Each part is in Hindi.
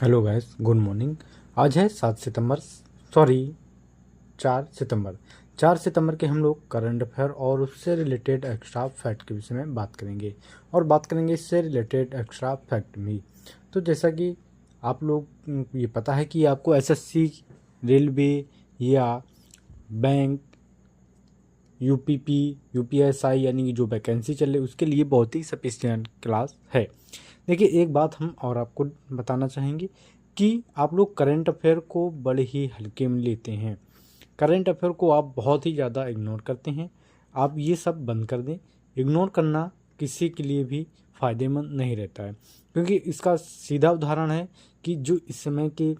Hello guys, good morning. आज है 4 सितंबर। 4 सितंबर के हम लोग करंट अफेयर और उससे रिलेटेड एक्स्ट्रा फैक्ट के विषय में बात करेंगे और बात करेंगे इससे रिलेटेड एक्स्ट्रा फैक्ट भी। तो जैसा कि आप लोग ये पता है कि आपको एसएससी, रेलवे या बैंक, यूपीपी, यूपीएसआई यानी कि जो वैकेंसी चल रही है उसके लिए बहुत ही सफिशिएंट क्लास है। देखिए, एक बात हम और आपको बताना चाहेंगे कि आप लोग करंट अफेयर को बड़े ही हल्के में लेते हैं। करंट अफेयर को आप बहुत ही ज़्यादा इग्नोर करते हैं। आप ये सब बंद कर दें। इग्नोर करना किसी के लिए भी फ़ायदेमंद नहीं रहता है, क्योंकि इसका सीधा उदाहरण है कि जो इस समय के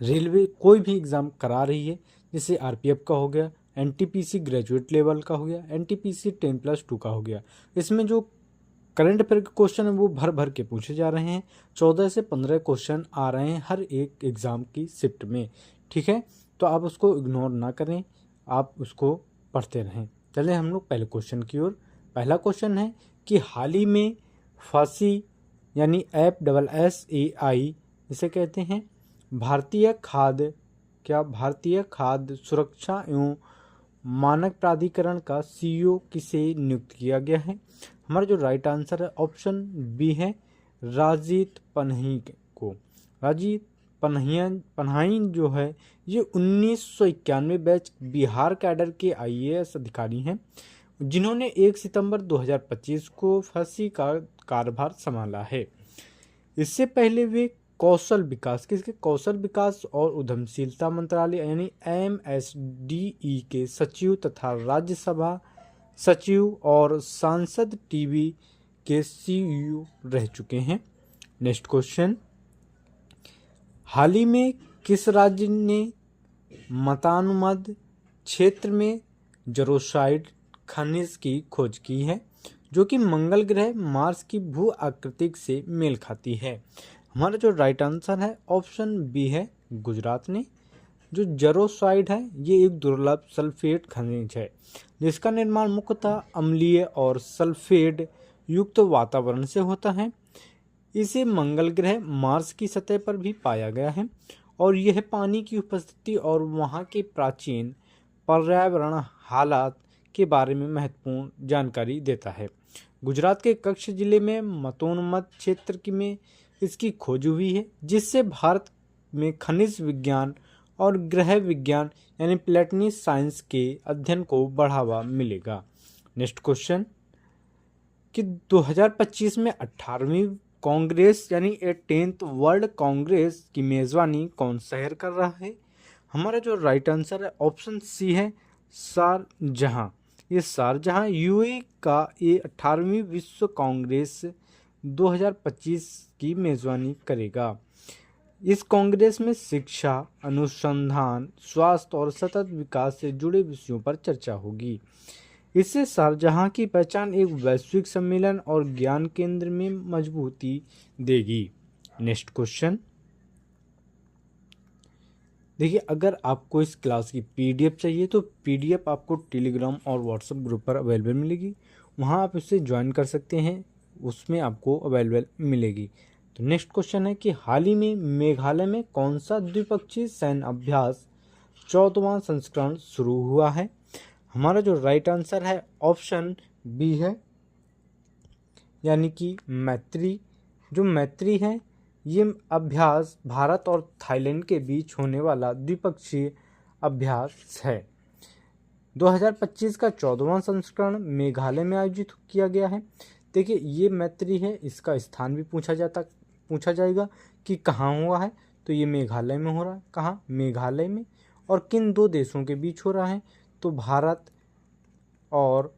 रेलवे कोई भी एग्ज़ाम करा रही है, जैसे आरपीएफ का हो गया, एनटीपीसी ग्रेजुएट लेवल का हो गया, एनटीपीसी 10+2 का हो गया, इसमें जो करंट अफेयर के क्वेश्चन है वो भर भर के पूछे जा रहे हैं। 14 से 15 क्वेश्चन आ रहे हैं हर एक एग्ज़ाम की शिफ्ट में। ठीक है, तो आप उसको इग्नोर ना करें, आप उसको पढ़ते रहें। चलें हम लोग पहले क्वेश्चन की ओर। पहला क्वेश्चन है कि हाल ही में फांसी यानी FSSAI इसे कहते हैं, भारतीय खाद्य सुरक्षा एवं मानक प्राधिकरण का सीईओ किसे नियुक्त किया गया है? हमारा जो राइट आंसर है ऑप्शन बी है, राजीत पन्ही को। राजीत पन्हाइन जो है ये 1991 बैच बिहार कैडर के आईएएस अधिकारी हैं, जिन्होंने 1 सितंबर 2025 को फांसी का कार्यभार संभाला है। इससे पहले वे कौशल विकास और उद्यमशीलता मंत्रालय यानी MSDE के सचिव तथा राज्यसभा सचिव और सांसद टीवी के सीईओ रह चुके हैं। नेक्स्ट क्वेश्चन, हाल ही में किस राज्य ने मतानुमद क्षेत्र में जरोसाइड खनिज की खोज की है, जो कि मंगल ग्रह मार्स की भू आकृति से मेल खाती है? हमारा जो राइट आंसर है ऑप्शन बी है, गुजरात ने। जो जरोसाइड है ये एक दुर्लभ सल्फेट खनिज है, जिसका निर्माण मुख्यतः अम्लीय और सल्फेट युक्त वातावरण से होता है। इसे मंगल ग्रह मार्स की सतह पर भी पाया गया है और यह पानी की उपस्थिति और वहाँ के प्राचीन पर्यावरण हालात के बारे में महत्वपूर्ण जानकारी देता है। गुजरात के कच्छ जिले में मतोन्मत क्षेत्र में इसकी खोज हुई है, जिससे भारत में खनिज विज्ञान और ग्रह विज्ञान यानी प्लेनेटरी साइंस के अध्ययन को बढ़ावा मिलेगा। नेक्स्ट क्वेश्चन, कि 2025 में 18वीं कांग्रेस यानी 18th वर्ल्ड कांग्रेस की मेज़बानी कौन शहर कर रहा है? हमारा जो राइट आंसर है ऑप्शन सी है, शारजहां। ये शारजहां यूएई का ये 18वीं विश्व कांग्रेस 2025 की मेज़बानी करेगा। इस कांग्रेस में शिक्षा, अनुसंधान, स्वास्थ्य और सतत विकास से जुड़े विषयों पर चर्चा होगी। इससे शारजहां की पहचान एक वैश्विक सम्मेलन और ज्ञान केंद्र में मजबूती देगी। नेक्स्ट क्वेश्चन, देखिए, अगर आपको इस क्लास की पीडीएफ चाहिए तो पीडीएफ आपको टेलीग्राम और व्हाट्सएप ग्रुप पर अवेलेबल मिलेगी। वहां आप इसे ज्वाइन कर सकते हैं, उसमें आपको अवेलेबल मिलेगी। तो नेक्स्ट क्वेश्चन है कि हाल ही में मेघालय में कौन सा द्विपक्षीय सैन्य अभ्यास 14वां संस्करण शुरू हुआ है? हमारा जो राइट आंसर है ऑप्शन बी है, यानी कि मैत्री। जो मैत्री है ये अभ्यास भारत और थाईलैंड के बीच होने वाला द्विपक्षीय अभ्यास है। 2025 का 14वां संस्करण मेघालय में आयोजित किया गया है। देखिए, ये मैत्री है, इसका स्थान भी पूछा जाएगा कि कहाँ हुआ है, तो ये मेघालय में हो रहा है। कहाँ? मेघालय में। और किन दो देशों के बीच हो रहा है? तो भारत और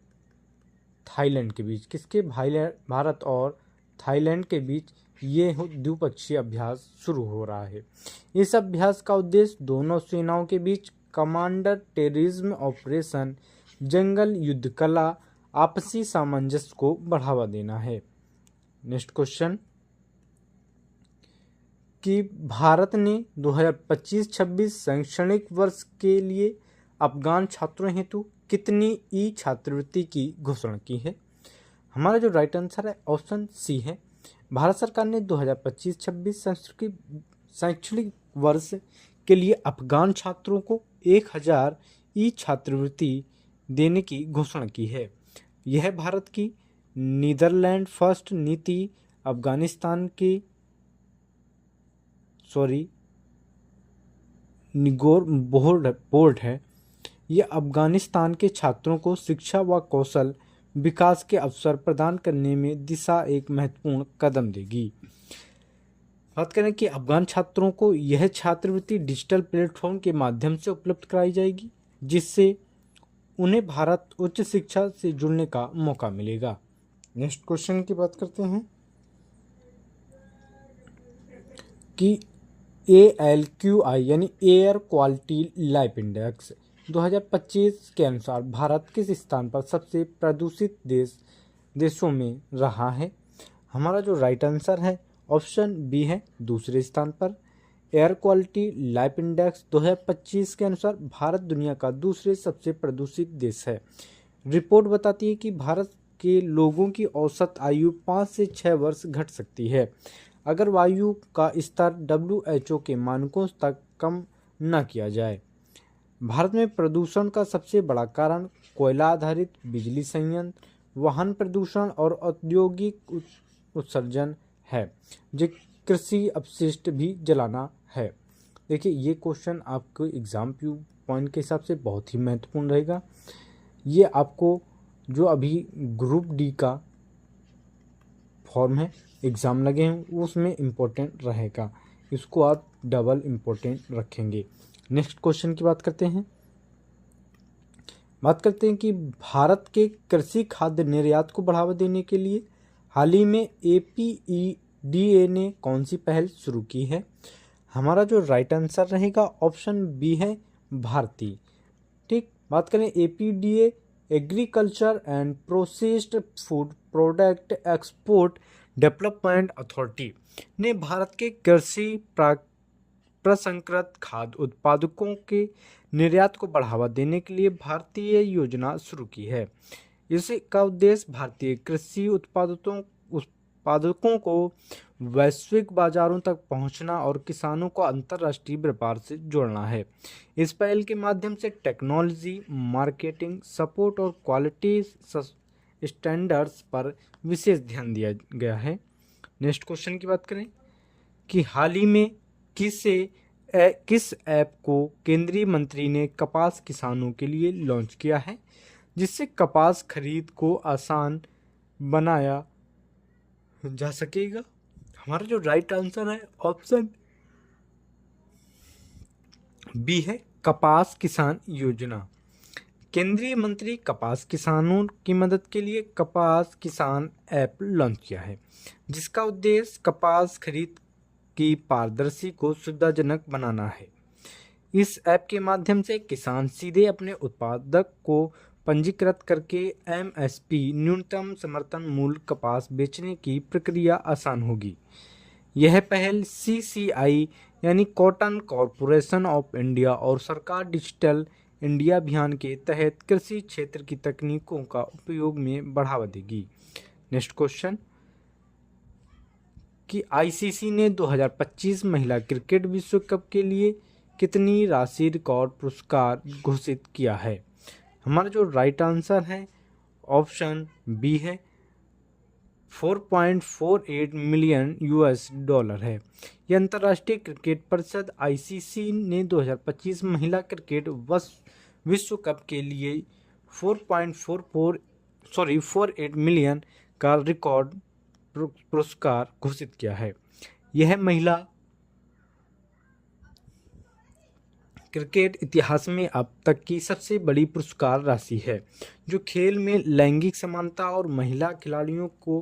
थाईलैंड के बीच। किसके? भारत और थाईलैंड के बीच ये द्विपक्षीय अभ्यास शुरू हो रहा है। इस अभ्यास का उद्देश्य दोनों सेनाओं के बीच कमांडर टेररिज्म ऑपरेशन, जंगल युद्ध कला, आपसी सामंजस्य को बढ़ावा देना है। नेक्स्ट क्वेश्चन, कि भारत ने 2025-26 शैक्षणिक वर्ष के लिए अफगान छात्रों हेतु कितनी ई छात्रवृत्ति की घोषणा की है? हमारा जो राइट आंसर है ऑप्शन सी है, भारत सरकार ने 2025-26 शैक्षणिक वर्ष के लिए अफगान छात्रों को 1000 ई छात्रवृत्ति देने की घोषणा की है। यह भारत की नीदरलैंड फर्स्ट नीति अफगानिस्तान के निगोर बोर्ड है। यह अफगानिस्तान के छात्रों को शिक्षा व कौशल विकास के अवसर प्रदान करने में दिशा एक महत्वपूर्ण कदम देगी। बात करें कि अफगान छात्रों को यह छात्रवृत्ति डिजिटल प्लेटफॉर्म के माध्यम से उपलब्ध कराई जाएगी, जिससे उन्हें भारत उच्च शिक्षा से जुड़ने का मौका मिलेगा। नेक्स्ट क्वेश्चन की बात करते हैं कि ALQI यानी एयर क्वालिटी लाइफ इंडेक्स 2025 के अनुसार भारत किस स्थान पर सबसे प्रदूषित देशों में रहा है। हमारा जो राइट आंसर है ऑप्शन बी है, दूसरे स्थान पर। एयर क्वालिटी लाइफ इंडेक्स 2025 के अनुसार भारत दुनिया का दूसरे सबसे प्रदूषित देश है। रिपोर्ट बताती है कि भारत के लोगों की औसत आयु 5 से 6 वर्ष घट सकती है अगर वायु का स्तर WHO के मानकों तक कम न किया जाए। भारत में प्रदूषण का सबसे बड़ा कारण कोयला आधारित बिजली संयंत्र, वाहन प्रदूषण और औद्योगिक उत्सर्जन है, जो कृषि अपशिष्ट भी जलाना है। देखिए, ये क्वेश्चन आपको एग्जाम पॉइंट के हिसाब से बहुत ही महत्वपूर्ण रहेगा। ये आपको जो अभी ग्रुप डी का फॉर्म है, एग्ज़ाम लगे हैं, उसमें इम्पोर्टेंट रहेगा। इसको आप डबल इम्पोर्टेंट रखेंगे। नेक्स्ट क्वेश्चन की बात करते हैं कि भारत के कृषि खाद्य निर्यात को बढ़ावा देने के लिए हाल ही में APEDA ने कौन सी पहल शुरू की है। हमारा जो राइट आंसर रहेगा ऑप्शन बी है, भारतीय। ठीक, बात करें APEDA agriculture and processed food product export development authority ने भारत के कृषि प्रसंस्कृत खाद्य उत्पादकों के निर्यात को बढ़ावा देने के लिए भारतीय योजना शुरू की है। इसका उद्देश्य भारतीय कृषि उत्पादकों को वैश्विक बाजारों तक पहुंचना और किसानों को अंतर्राष्ट्रीय व्यापार से जोड़ना है। इस पहल के माध्यम से टेक्नोलॉजी, मार्केटिंग, सपोर्ट और क्वालिटी स्टैंडर्ड्स पर विशेष ध्यान दिया गया है। नेक्स्ट क्वेश्चन की बात करें कि हाल ही में किस ऐप को केंद्रीय मंत्री ने कपास किसानों के लिए लॉन्च किया है, जिससे कपास खरीद को आसान बनाया जा सकेगा। हमारा जो राइट आंसर है ऑप्शन बी है, कपास किसान योजना। केंद्रीय मंत्री कपास किसानों की मदद के लिए कपास किसान ऐप लॉन्च किया है, जिसका उद्देश्य कपास खरीद की पारदर्शी को सुविधाजनक बनाना है। इस ऐप के माध्यम से किसान सीधे अपने उत्पादक को पंजीकृत करके MSP न्यूनतम समर्थन मूल्य कपास बेचने की प्रक्रिया आसान होगी। यह पहल CCI यानी कॉटन कॉरपोरेशन ऑफ इंडिया और सरकार डिजिटल इंडिया अभियान के तहत कृषि क्षेत्र की तकनीकों का उपयोग में बढ़ावा देगी। नेक्स्ट क्वेश्चन कि ICC ने 2025 महिला क्रिकेट विश्व कप के लिए कितनी राशि रिकॉर्ड पुरस्कार घोषित किया है। हमारा जो राइट आंसर है ऑप्शन बी है, 4.48 मिलियन $। है। यह अंतर्राष्ट्रीय क्रिकेट परिषद ICC ने 2025 महिला क्रिकेट विश्व कप के लिए 4.48 मिलियन का रिकॉर्ड पुरस्कार घोषित किया है। यह महिला क्रिकेट इतिहास में अब तक की सबसे बड़ी पुरस्कार राशि है, जो खेल में लैंगिक समानता और महिला खिलाड़ियों को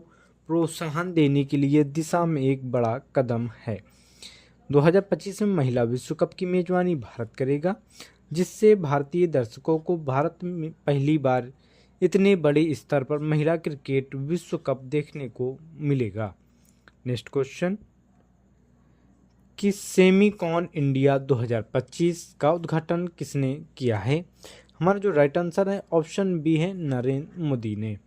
प्रोत्साहन देने के लिए दिशा में एक बड़ा कदम है। 2025 में महिला विश्व कप की मेजबानी भारत करेगा, जिससे भारतीय दर्शकों को भारत में पहली बार इतने बड़े स्तर पर महिला क्रिकेट विश्व कप देखने को मिलेगा। नेक्स्ट क्वेश्चन कि सेमीकॉन इंडिया 2025 का उद्घाटन किसने किया है। हमारा जो राइट आंसर है ऑप्शन बी है, नरेंद्र मोदी ने।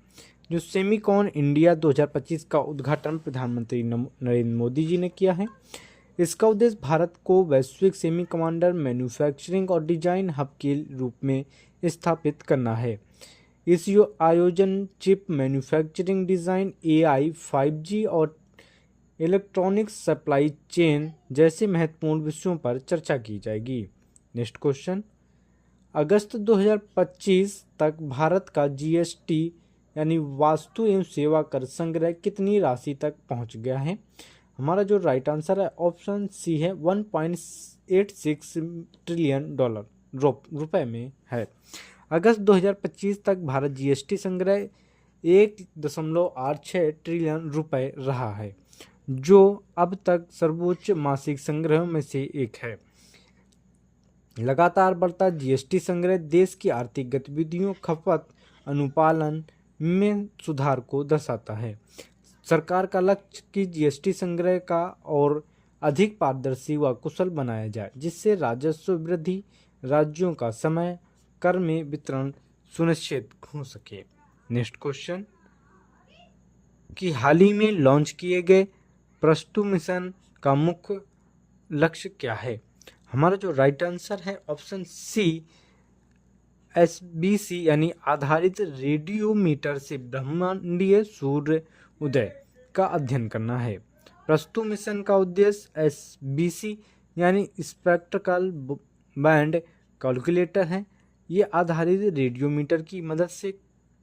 जो सेमिकॉन इंडिया 2025 का उद्घाटन प्रधानमंत्री नरेंद्र मोदी जी ने किया है। इसका उद्देश्य भारत को वैश्विक सेमीकंडक्टर मैन्युफैक्चरिंग और डिजाइन हब के रूप में स्थापित करना है। इस आयोजन chip manufacturing, design, AI, 5G और इलेक्ट्रॉनिक्स सप्लाई चेन जैसे महत्वपूर्ण विषयों पर चर्चा की जाएगी। नेक्स्ट क्वेश्चन, अगस्त 2025 तक भारत का GST यानी वस्तु एवं सेवा कर संग्रह कितनी राशि तक पहुंच गया है? हमारा जो राइट आंसर है ऑप्शन सी है, 1.86 ट्रिलियन डॉलर रुपए में है। अगस्त 2025 तक भारत GST संग्रह 1.86 ट्रिलियन रुपए रहा है, जो अब तक सर्वोच्च मासिक संग्रह में से एक है। लगातार बढ़ता GST संग्रह देश की आर्थिक गतिविधियों, खपत, अनुपालन में सुधार को दर्शाता है। सरकार का लक्ष्य कि GST संग्रह का और अधिक पारदर्शी व कुशल बनाया जाए, जिससे राजस्व वृद्धि, राज्यों का समय कर में वितरण सुनिश्चित हो सके। नेक्स्ट क्वेश्चन, कि हाल ही में लॉन्च किए गए प्रस्तुत मिशन का मुख्य लक्ष्य क्या है? हमारा जो राइट आंसर है ऑप्शन सी, SBC यानी आधारित रेडियोमीटर से ब्रह्मांडीय सूर्य उदय का अध्ययन करना है। प्रस्तुत मिशन का उद्देश्य SBC यानी स्पेक्ट्रल बैंड कैलकुलेटर है। ये आधारित रेडियोमीटर की मदद से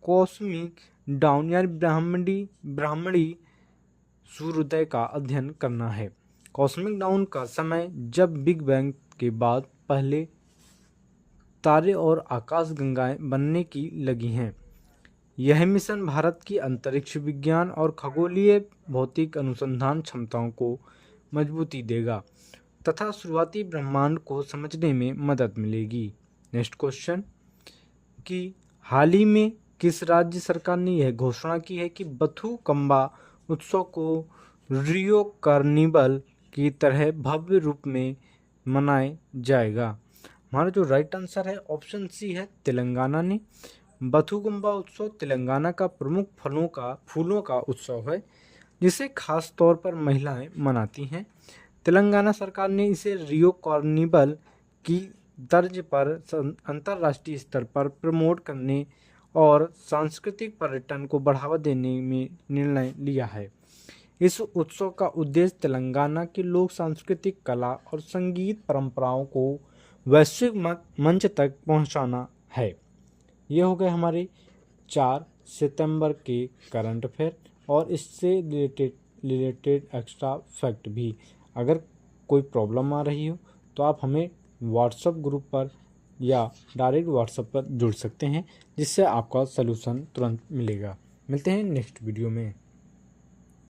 कॉस्मिक डाउन यानी ब्राह्मणी सूर्योदय का अध्ययन करना है। कॉस्मिक डाउन का समय जब बिग बैंग के बाद पहले तारे और आकाशगंगाएं बनने की लगी हैं। यह मिशन भारत की अंतरिक्ष विज्ञान और खगोलीय भौतिक अनुसंधान क्षमताओं को मजबूती देगा तथा शुरुआती ब्रह्मांड को समझने में मदद मिलेगी। नेक्स्ट क्वेश्चन, कि हाल ही में किस राज्य सरकार ने यह घोषणा की है कि बथुकम्बा उत्सव को रियो कार्निवल की तरह भव्य रूप में मनाया जाएगा? हमारा जो राइट आंसर है ऑप्शन सी है, तेलंगाना ने। बथुकम्बा उत्सव तेलंगाना का प्रमुख फूलों का उत्सव है, जिसे खास तौर पर महिलाएं मनाती हैं। तेलंगाना सरकार ने इसे रियो कार्निवल की तर्ज पर अंतर्राष्ट्रीय स्तर पर प्रमोट करने और सांस्कृतिक पर्यटन को बढ़ावा देने में निर्णय लिया है। इस उत्सव का उद्देश्य तेलंगाना की लोक सांस्कृतिक कला और संगीत परंपराओं को वैश्विक मंच तक पहुंचाना है। ये हो गए हमारे 4 सितंबर के करंट अफेयर और इससे रिलेटेड एक्स्ट्रा फैक्ट भी। अगर कोई प्रॉब्लम आ रही हो तो आप हमें व्हाट्सएप ग्रुप पर या डायरेक्ट व्हाट्सएप पर जुड़ सकते हैं, जिससे आपका सलूशन तुरंत मिलेगा। मिलते हैं नेक्स्ट वीडियो में।